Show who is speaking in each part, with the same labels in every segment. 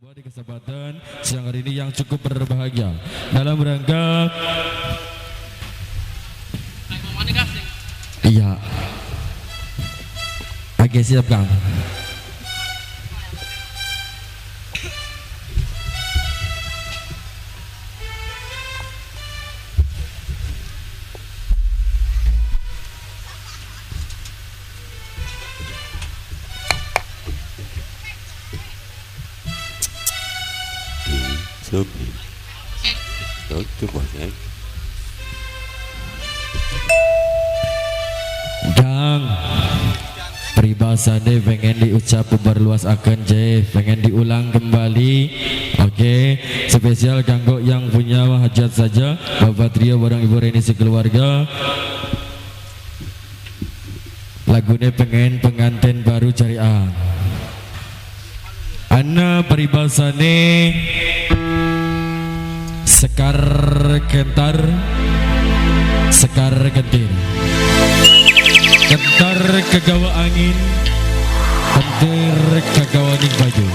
Speaker 1: Di kesempatan siang hari ini yang cukup berbahagia dalam rangka iya agak siap Kang. Gang peribahasanya pengen diucap berluas akan pengen diulang kembali. Oke, spesial kanggo yang punya hajat saja Bapak Trio bareng Ibu Reni sekeluarga. Lagunya pengen pengantin baru carian. Ana peribahasane sekar kentar sekar kentir kentar kagawa angin kentir kagawa ning baju.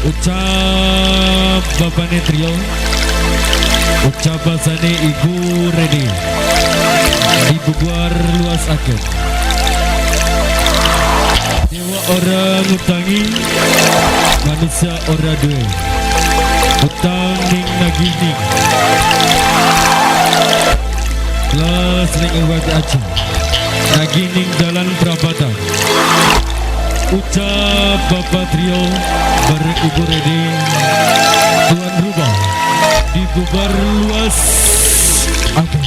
Speaker 1: Ucap Bapak Netrio, ucap bahasane Ibu Reni dibubar luas akan. Dewa orang utangi, manusia orang duwe. Utang ning nagining, kelas ning uwat aja. Nagining jalan perabatan. Ucap Bapak Trio bareng Ibu Reni, Tuan Rubah dibubar luas akan.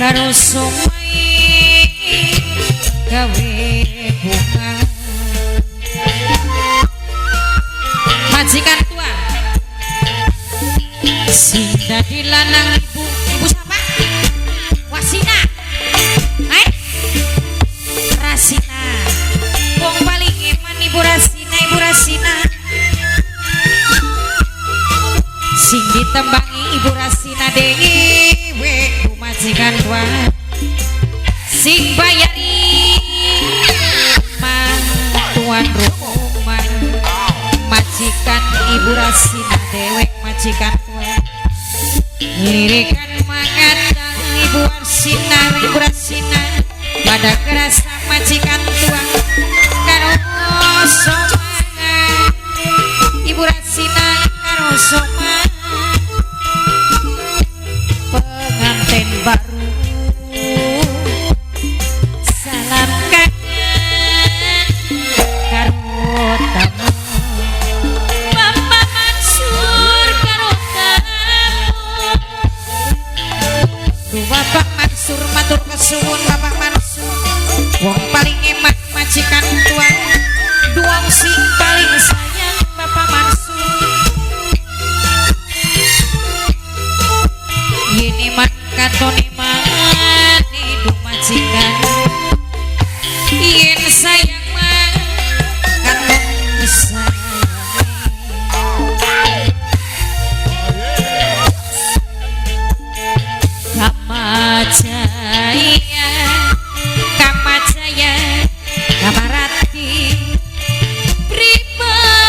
Speaker 2: Karo somai gawe bunga majikan tua sing dadi lanang ibu siapa? Wasina Rasina wong paling eman Ibu Rasina sing ditembangi Ibu Rasina dewe majikan tua sing bayari mantuan rumah majikan Ibu Rasina dewek majikan tua lirikan mangandang Ibu Rasina pada kerasa majikan tua karo somangan Ibu Rasina karo somangan pengantin baru salam kangen karo tamu Bapak Mansur karo tamu Bapak Mansur matur kesuwun Bapak Mansur wong paling emak majikan tua duang sing paling sayang Bapak Mansur ini man katone man hidup majikan yen sayang man katone sayang Kamajaya Kamarati pribasane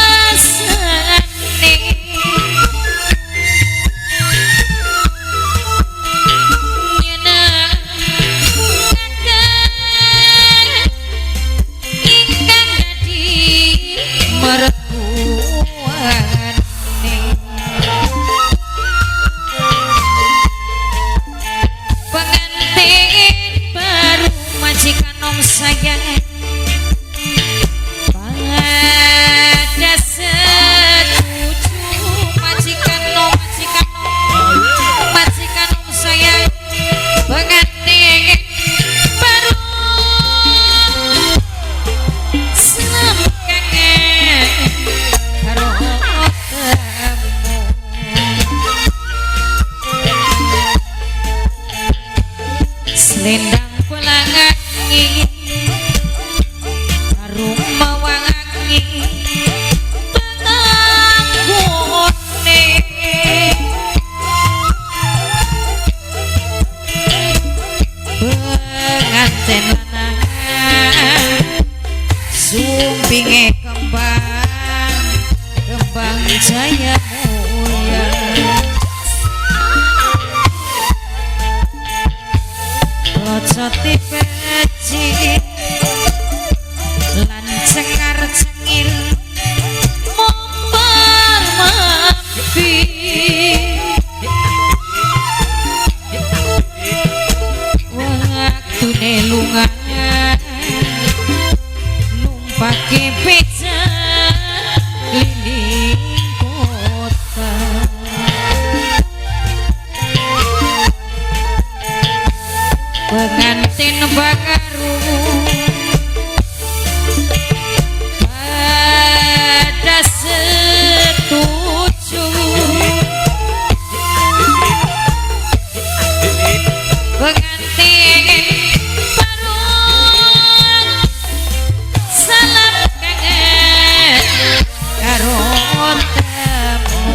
Speaker 2: sayang pada setuju majikan nom sayang pengantin baru selengkangnya karo selendang pelangi harum mawangi penganggone pengantin lanang sumpinge kembang jaya mulia locoti peci lan cengar-cengir mompar mampi waktune lungan numpake beca liling kota pengantin bakaru pada setuju pengantin baru salam kangen karo tamu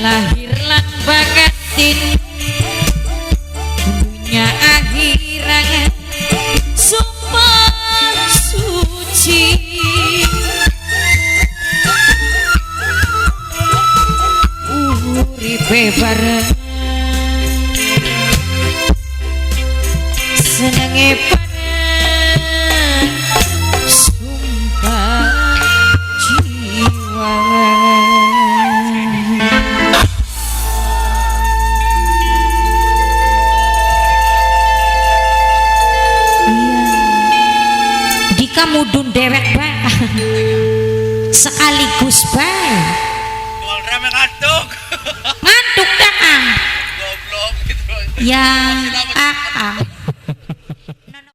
Speaker 2: lahir lan bakatin dunia akhirat sumpah suci uripe bareng senenge bareng sumpah jiwa. Mudun dewek bae sekaligus bae
Speaker 3: jual rame ngantuk
Speaker 2: ngantuk dah
Speaker 3: goblok gitu
Speaker 2: ya